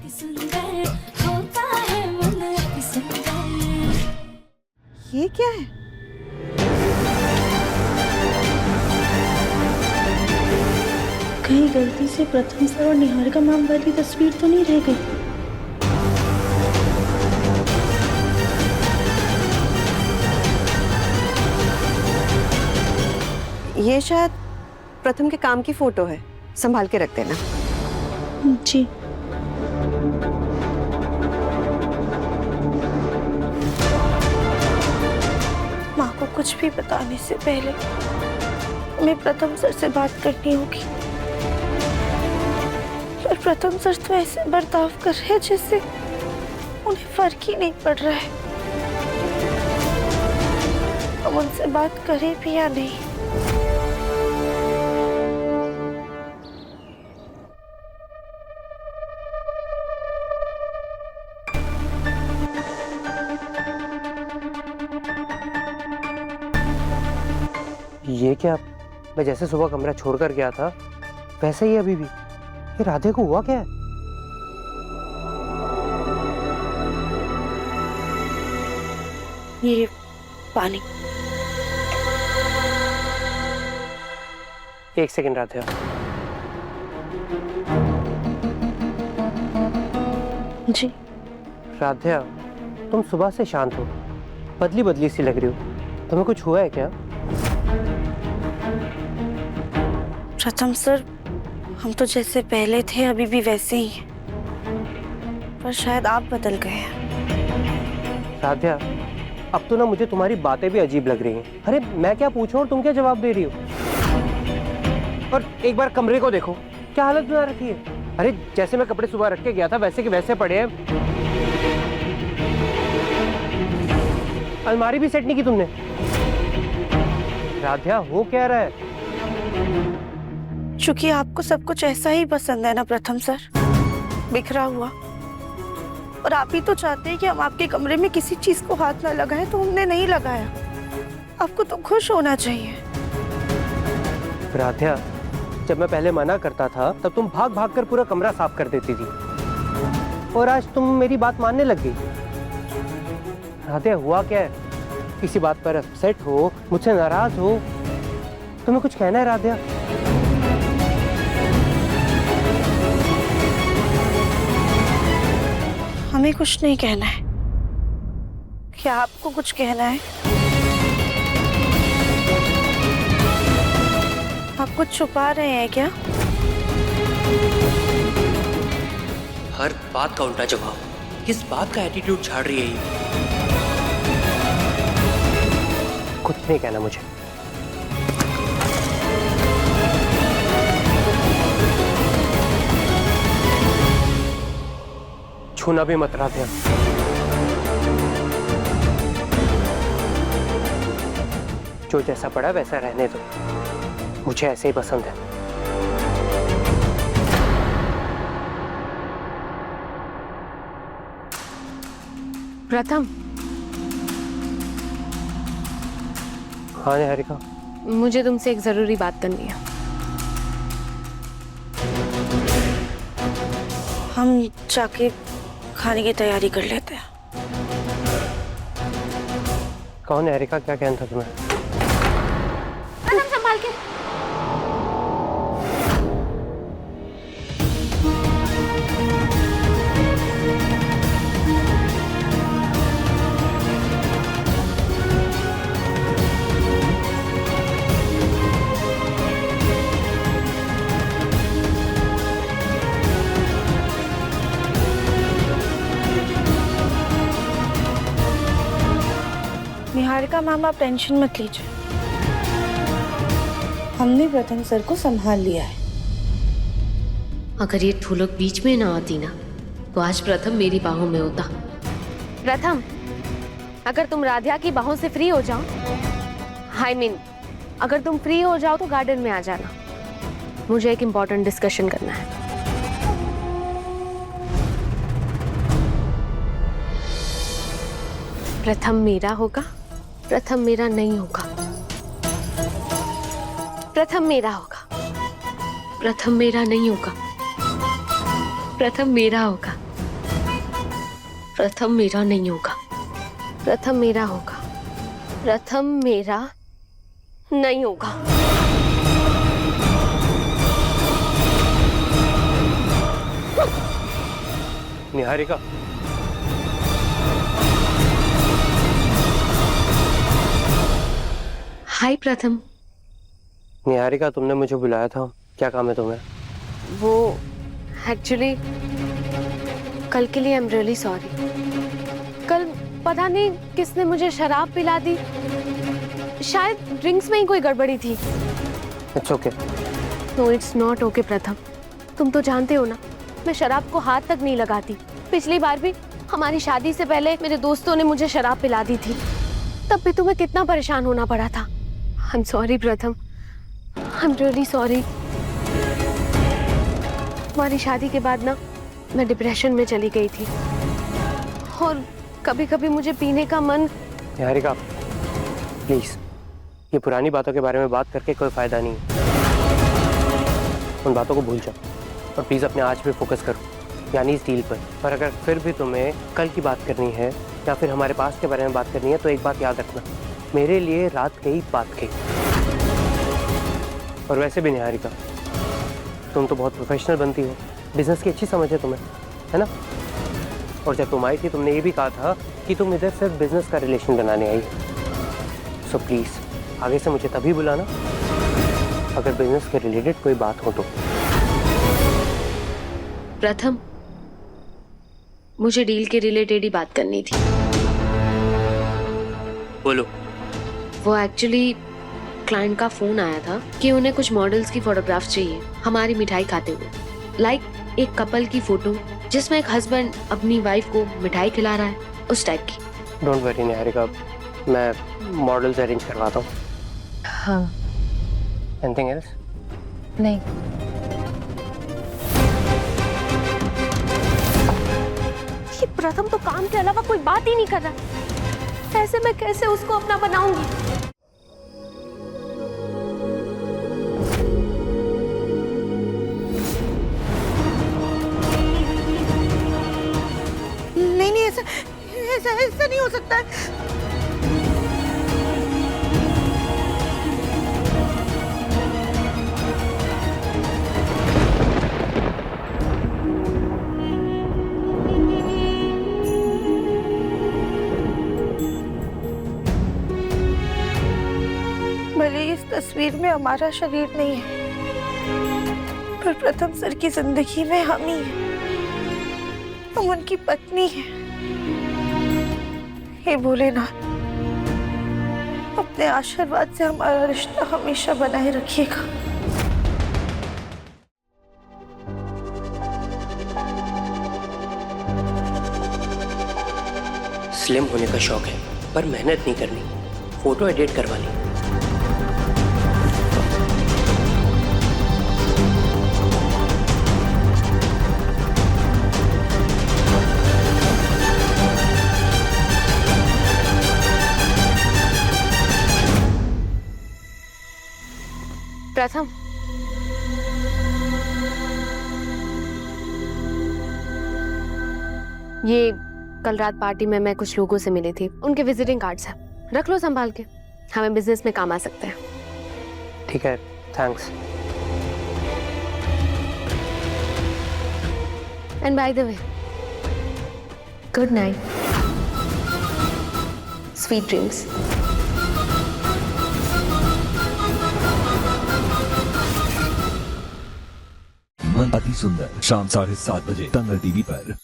ये क्या है? कहीं गलती से प्रथम सर और निहारिका मैम वाली तस्वीर तो नहीं रह गई? ये शायद प्रथम के काम की फोटो है, संभाल के रख देना। जी। माँ को कुछ भी बताने से पहले हमें प्रथम सर से बात करनी होगी। पर प्रथम सर तो ऐसे बर्ताव कर रहे हैं जैसे उन्हें फर्क ही नहीं पड़ रहा है। हम उनसे बात करें भी या नहीं? ये क्या? मैं जैसे सुबह कमरा छोड़कर गया था वैसे ही अभी भी। ये राधे को हुआ क्या है? ये पानी। एक सेकंड राधे। जी। राधे, तुम सुबह से शांत हो, बदली बदली सी लग रही हो। तुम्हें कुछ हुआ है क्या? प्रथम सर, हम तो जैसे पहले थे अभी भी वैसे ही हैं। पर शायद आप बदल गए हैं। राध्या, अब तो ना मुझे तुम्हारी बातें भी अजीब लग रही हैं। अरे मैं क्या पूछूं और तुम क्या जवाब दे रही हो? और एक बार कमरे को देखो, क्या हालत बना रखी है। अरे जैसे मैं कपड़े सुबह रख के गया था वैसे के वैसे पड़े हैं। अलमारी भी सेट नहीं की तुमने। राध्या, हो क्या रहा है? चूंकि आपको सब कुछ ऐसा ही पसंद है ना प्रथम सर, बिखरा हुआ। और आप ही तो चाहते हैं कि हम आपके कमरे में किसी चीज को हाथ ना लगाएं, तो हमने नहीं लगाया। आपको तो खुश होना चाहिए। राध्या, जब मैं पहले मना करता था तब तुम भाग भाग कर पूरा कमरा साफ कर देती थी, और आज तुम मेरी बात मानने लग गई। राध्या, हुआ क्या है? किसी बात पर अपसेट हो, मुझसे नाराज हो? तुम्हें कुछ कहना है राध्या? हमें कुछ नहीं कहना है। क्या आपको कुछ कहना है? आप कुछ छुपा रहे हैं क्या? हर बात का उल्टा जवाब। किस बात का एटीट्यूड झाड़ रही है ये? कुछ नहीं कहना मुझे। छूना भी मत राध्या। जो जैसा पड़ा वैसा रहने दो, मुझे ऐसे ही पसंद है। प्रथम। हाँ निहारिका, मुझे तुमसे एक जरूरी बात करनी है। हम जाके खाने की तैयारी कर लेते हैं। कौन निहारिका, क्या कहना था तुम्हें? प्रथम, संभाल के। निहारिका मैम, आप टेंशन मत लीजिए। हमने प्रथम सर को संभाल लिया है। अगर ये थोलक बीच में ना आती ना, तो आज प्रथम मेरी बाहों में होता। प्रथम, अगर तुम राधिया की बाहों से फ्री हो जाओ, अगर तुम फ्री हो जाओ तो गार्डन में आ जाना। मुझे एक इम्पोर्टेंट डिस्कशन करना है। प्रथम मेरा होगा, प्रथम मेरा नहीं होगा। प्रथम मेरा होगा, प्रथम मेरा नहीं होगा, प्रथम मेरा होगा। प्रथम मेरा नहीं होगा। प्रथम मेरा होगा। प्रथम मेरा नहीं होगा। निहारिका, हाय प्रथम। निहारिका, तुमने मुझे बुलाया था, क्या काम है तुम्हें? वो एक्चुअली कल के लिए आई एम रियली सॉरी। कल पता नहीं किसने मुझे शराब पिला दी, शायद ड्रिंक्स में ही कोई गड़बड़ी थी। It's okay. No it's not okay Pratham, तुम तो जानते हो ना मैं शराब को हाथ तक नहीं लगाती। पिछली बार भी हमारी शादी से पहले मेरे दोस्तों ने मुझे शराब पिला दी थी, तब भी तुम्हें कितना परेशान होना पड़ा था। आई एम सॉरी प्रथम, आई एम रियली सॉरी। हमारी शादी के बाद ना मैं डिप्रेशन में चली गई थी और कभी कभी मुझे पीने का मन। निहारिका प्लीज, ये पुरानी बातों के बारे में बात करके कोई फायदा नहीं है। उन बातों को भूल जाओ और प्लीज अपने आज पे फोकस करो, यानी इस डील पर। और अगर फिर भी तुम्हें कल की बात करनी है या फिर हमारे पास के बारे में बात करनी है तो एक बात याद रखना, मेरे लिए रात गई बात गई। और वैसे भी निहारिका, तुम तो बहुत प्रोफेशनल बनती हो, बिजनेस की अच्छी समझ है तुम्हें, है ना? और जब तुम आई थी तुमने ये भी कहा था कि तुम इधर सिर्फ बिजनेस का रिलेशन बनाने आई। सो प्लीज आगे से मुझे तभी बुलाना अगर बिजनेस के रिलेटेड कोई बात हो तो। प्रथम, मुझे डील के रिलेटेड ही बात करनी थी। बोलो। वो एक्चुअली क्लाइंट का फोन आया था कि उन्हें कुछ मॉडल्स की फोटोग्राफ चाहिए हमारी मिठाई खाते हुए, लाइक एक कपल की फोटो जिसमें एक हस्बैंड अपनी वाइफ को मिठाई खिला रहा है, उस टाइप की। डोंट वरी निहारिका, मैं मॉडल्स अरेंज करवाता हूँ। हाँ। Anything else? नहीं। ये प्रथम तो काम के अलावा कोई बात ही नहीं कर रहा, ऐसे मैं कैसे उसको अपना बनाऊंगी? नहीं नहीं, ऐसा ऐसा ऐसा नहीं हो सकता है। भले इस तस्वीर में हमारा शरीर नहीं है, पर प्रथम सर की जिंदगी में हम ही हैं। हम उनकी पत्नी हैं। हे भोलेनाथ, अपने आशीर्वाद से हमारा रिश्ता हमेशा बनाए रखिएगा। स्लिम होने का शौक है पर मेहनत नहीं करनी, फोटो एडिट करवा ली। प्रथम, ये कल रात पार्टी में मैं कुछ लोगों से मिली थी, उनके विजिटिंग कार्ड्स हैं, रख लो संभाल के, हमें बिजनेस में काम आ सकते हैं। ठीक है, thanks. And by the way, good night, sweet dreams. मन अति सुंदर, शाम 7:30 बजे दंगल टीवी पर।